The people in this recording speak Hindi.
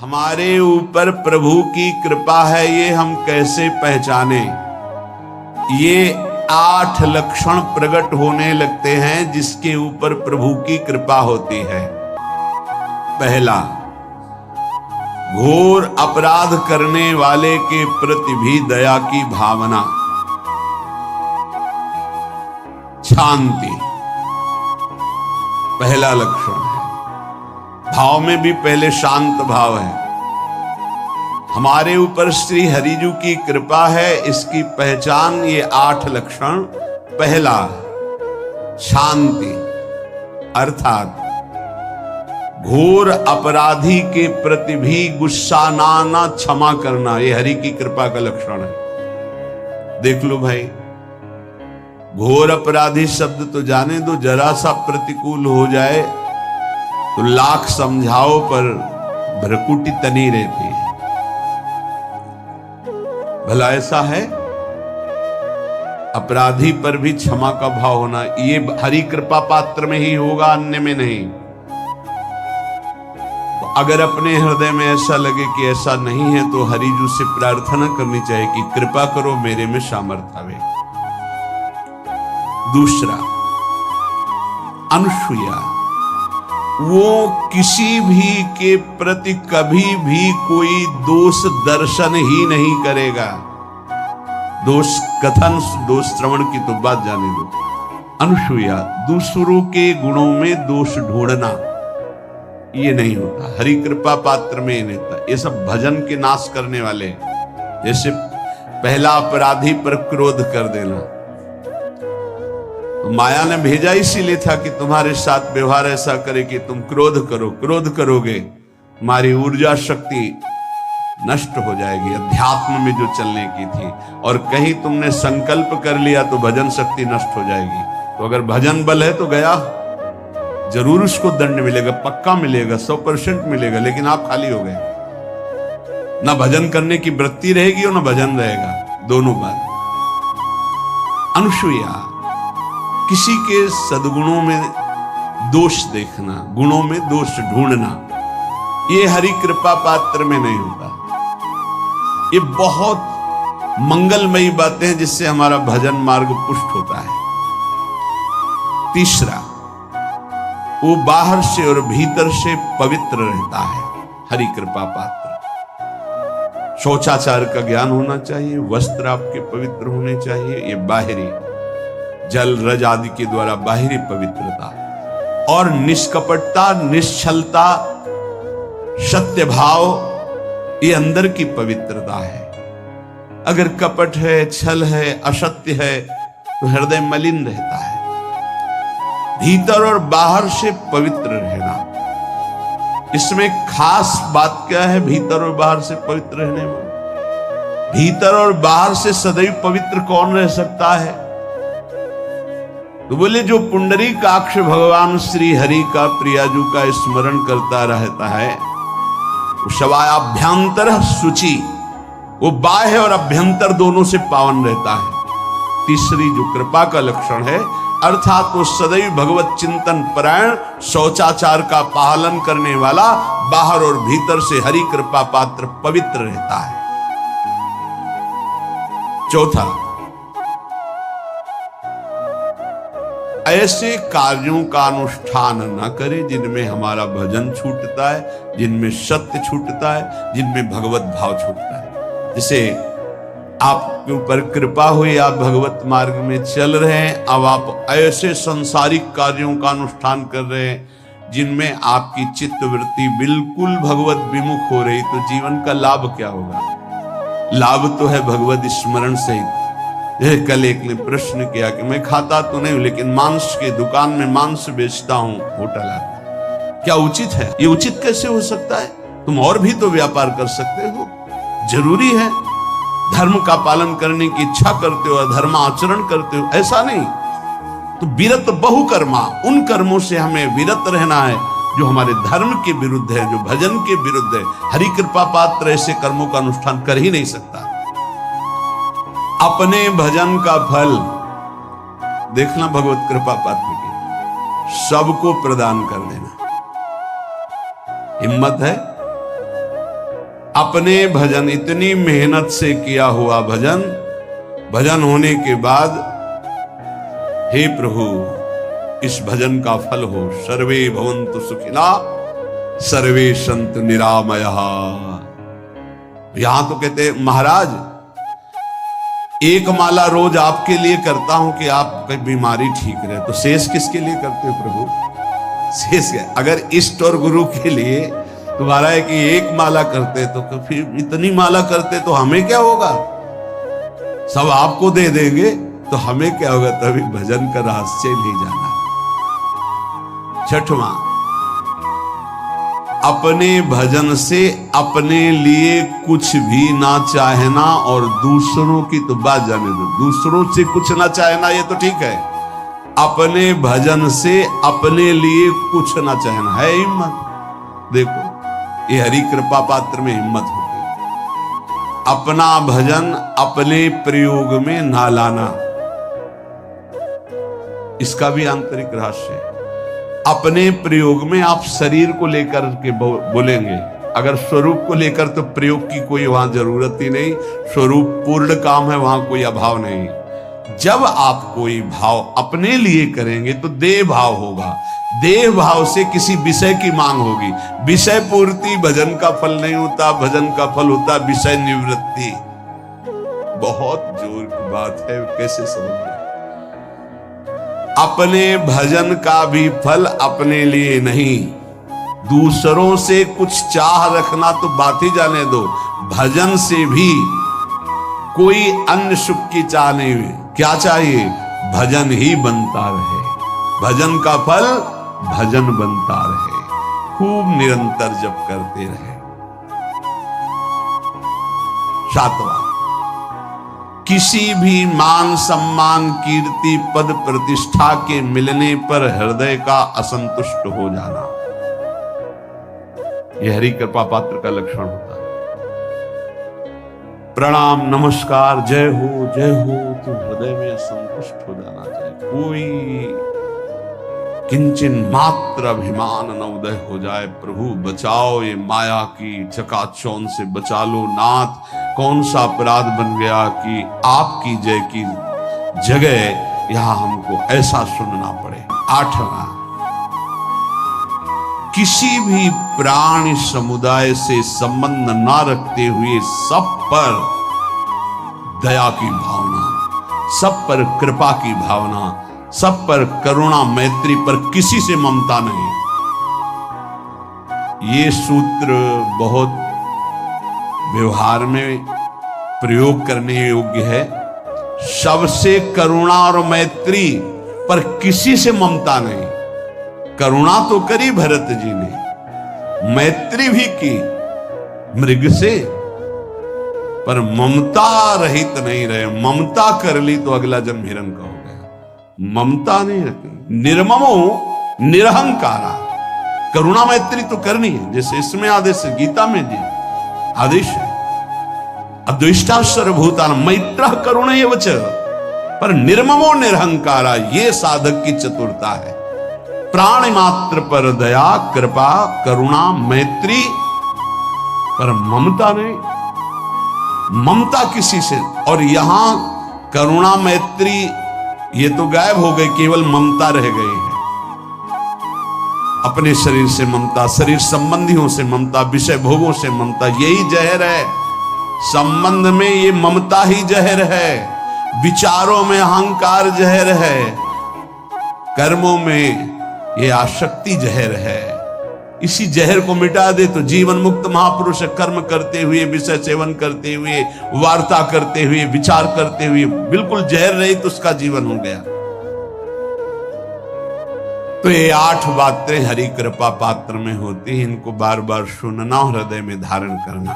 हमारे ऊपर प्रभु की कृपा है ये हम कैसे पहचाने? ये 8 लक्षण प्रकट होने लगते हैं जिसके ऊपर प्रभु की कृपा होती है। पहला, घोर अपराध करने वाले के प्रति भी दया की भावना, शांति पहला लक्षण है। भाव में भी पहले शांत भाव है। हमारे ऊपर श्री हरिजू की कृपा है, इसकी पहचान ये 8 लक्षण। पहला, शांति, अर्थात घोर अपराधी के प्रति भी गुस्सा ना आना, क्षमा करना, ये हरि की कृपा का लक्षण है। देख लो भाई, घोर अपराधी शब्द तो जाने दो, जरा सा प्रतिकूल हो जाए तो लाख समझाओ पर भ्रकुटी तनी रहती है। भला ऐसा है? अपराधी पर भी क्षमा का भाव होना, ये हरि कृपा पात्र में ही होगा, अन्य में नहीं। तो अगर अपने हृदय में ऐसा लगे कि ऐसा नहीं है तो हरिजू से प्रार्थना करनी चाहिए कि कृपा करो, मेरे में सामर्थ्य आवे। दूसरा, अनुसूया, वो किसी भी के प्रति कभी भी कोई दोष दर्शन ही नहीं करेगा। दोष कथन, दोष श्रवण की तो बात जाने दो। अनुसूया, दूसरों के गुणों में दोष ढूंढना ये नहीं होता, हरि कृपा पात्र में नहीं होता। ये सब भजन के नाश करने वाले, जैसे पहला अपराधी पर क्रोध कर देना, तो माया ने भेजा इसीलिए था कि तुम्हारे साथ व्यवहार ऐसा करे कि तुम क्रोध करो। क्रोध करोगे तुम्हारी ऊर्जा शक्ति नष्ट हो जाएगी, अध्यात्म में जो चलने की थी। और कहीं तुमने संकल्प कर लिया तो भजन शक्ति नष्ट हो जाएगी। तो अगर भजन बल है तो गया, जरूर उसको दंड मिलेगा, पक्का मिलेगा, 100% मिलेगा, लेकिन आप खाली हो गए। ना भजन करने की वृत्ति रहेगी और ना भजन रहेगा, दोनों बात। अनुसूया, किसी के सद्गुणों में दोष देखना, गुणों में दोष ढूंढना, ये हरि कृपा पात्र में नहीं होता। ये बहुत मंगलमयी बातें हैं जिससे हमारा भजन मार्ग पुष्ट होता है। तीसरा, वो बाहर से और भीतर से पवित्र रहता है, हरि कृपा पात्र। शौचाचार का ज्ञान होना चाहिए, वस्त्र आपके पवित्र होने चाहिए, ये बाहरी जल रज आदि के द्वारा बाहरी पवित्रता। और निष्कपटता, निश्चलता, सत्य भाव, ये अंदर की पवित्रता है। अगर कपट है, छल है, असत्य है तो हृदय मलिन रहता है। भीतर और बाहर से पवित्र रहना, इसमें खास बात क्या है? भीतर और बाहर से पवित्र रहने में, भीतर और बाहर से सदैव पवित्र कौन रह सकता है? तो बोले, जो पुंडरीकाक्ष भगवान श्री हरि का, प्रियाजू का स्मरण करता रहता है, शवायाभ्यंतर शुचि, वो बाह्य और अभ्यंतर दोनों से पावन रहता है। तीसरी जो कृपा का लक्षण है, अर्थात वो सदैव भगवत चिंतन परायण, शौचाचार का पालन करने वाला, बाहर और भीतर से हरि कृपा पात्र पवित्र रहता है। चौथा, ऐसे कार्यों का अनुष्ठान न करे जिनमें हमारा भजन छूटता है, जिनमें सत्य छूटता है, जिनमें भगवत भाव छूटता है। जैसे आपके ऊपर कृपा हुई, आप भगवत मार्ग में चल रहे हैं, अब आप ऐसे सांसारिक कार्यों का अनुष्ठान कर रहे हैं जिनमें आपकी चित्तवृत्ति बिल्कुल भगवत विमुख हो रही, तो जीवन का लाभ क्या होगा? लाभ तो है भगवत स्मरण सहित। कल एक ने प्रश्न किया कि मैं खाता तो नहीं हूं लेकिन मांस के दुकान में मांस बेचता हूं, होटल है, क्या उचित है? ये उचित कैसे हो सकता है? तुम और भी तो व्यापार कर सकते हो। जरूरी है धर्म का पालन करने की इच्छा करते हो, अधर्म आचरण करते हो, ऐसा नहीं। तो विरत बहुकर्मा, उन कर्मों से हमें विरत रहना है जो हमारे धर्म के विरुद्ध है, जो भजन के विरुद्ध है। हरि कृपा पात्र ऐसे कर्मों का अनुष्ठान कर ही नहीं सकता। अपने भजन का फल देखना भगवत कृपा पात्र की, सबको प्रदान कर देना। हिम्मत है अपने भजन, इतनी मेहनत से किया हुआ भजन, भजन होने के बाद हे प्रभु इस भजन का फल हो, सर्वे भवन्तु सुखिना सर्वे सन्तु निरामयाः। यहां तो कहते महाराज एक माला रोज आपके लिए करता हूं कि आपकी बीमारी ठीक रहे, तो शेष किसके लिए करते हो प्रभु? शेष है अगर इष्ट और गुरु के लिए तुम्हारा है कि एक माला करते तो फिर इतनी माला करते तो हमें क्या होगा? सब आपको दे देंगे तो हमें क्या होगा? तभी भजन का रहस्य नहीं जाना। छठवां, अपने भजन से अपने लिए कुछ भी ना चाहना और दूसरों की तो बात जाने दो, दूसरों से कुछ ना चाहना ये तो ठीक है, अपने भजन से अपने लिए कुछ ना चाहना है हिम्मत। देखो ये हरि कृपा पात्र में हिम्मत होती है। अपना भजन अपने प्रयोग में ना लाना, इसका भी आंतरिक रहस्य है। अपने प्रयोग में आप शरीर को लेकर के बोलेंगे, अगर स्वरूप को लेकर तो प्रयोग की कोई वहां जरूरत ही नहीं, स्वरूप पूर्ण काम है, वहां कोई अभाव नहीं। जब आप कोई भाव अपने लिए करेंगे तो देह भाव होगा, देह भाव से किसी विषय की मांग होगी। विषय पूर्ति भजन का फल नहीं होता, भजन का फल होता विषय निवृत्ति। बहुत जोर की बात है, कैसे समझ? अपने भजन का भी फल अपने लिए नहीं, दूसरों से कुछ चाह रखना तो बात ही जाने दो, भजन से भी कोई अन्य सुख की चाह नहीं। क्या चाहिए? भजन ही बनता रहे, भजन का फल भजन बनता रहे, खूब निरंतर जप करते रहे। सातवां, किसी भी मान सम्मान कीर्ति पद प्रतिष्ठा के मिलने पर हृदय का असंतुष्ट हो जाना, यह हरि कृपा पात्र का लक्षण होता है। प्रणाम नमस्कार जय हो तो हृदय में असंतुष्ट हो जाना चाहिए। कोई किंचन मात्र अभिमान न उदय हो जाए। प्रभु बचाओ, ये माया की चकाचौंध से बचा लो नाथ। कौन सा अपराध बन गया कि आपकी जय की जगह यहां हमको ऐसा सुनना पड़े। आठवां, किसी भी प्राणी समुदाय से संबंध ना रखते हुए सब पर दया की भावना, सब पर कृपा की भावना, सब पर करुणा मैत्री, पर किसी से ममता नहीं। ये सूत्र बहुत व्यवहार में प्रयोग करने योग्य है। सबसे करुणा और मैत्री, पर किसी से ममता नहीं। करुणा तो करी भरत जी ने, मैत्री भी की मृग से, पर ममता रहित नहीं रहे। ममता कर ली तो अगला जन्म हिरण का हो गया। ममता नहीं रखी। निर्ममो निरहंकारा, करुणा मैत्री तो करनी है, जैसे इसमें आदेश है, गीता में जी आदेश है, अद्वेष्टा सर्वभूतान मैत्र करुण एवच, पर निर्ममो निरहंकारा, ये साधक की चतुरता है। प्राण मात्र पर दया कृपा करुणा मैत्री, पर ममता नहीं। ममता किसी से, और यहां करुणा मैत्री ये तो गायब हो गई, केवल ममता रह गई है। अपने शरीर से ममता, शरीर संबंधियों से ममता, विषय भोगों से ममता, यही जहर है। संबंध में ये ममता ही जहर है, विचारों में अहंकार जहर है, कर्मों में ये आसक्ति जहर है। इसी जहर को मिटा दे तो जीवन मुक्त महापुरुष कर्म करते हुए, विषय सेवन करते हुए, वार्ता करते हुए, विचार करते हुए, बिल्कुल जहर रहित उसका जीवन हो गया। तो ये 8 बातें हरि कृपा पात्र में होती हैं, इनको बार बार सुनना, हृदय में धारण करना।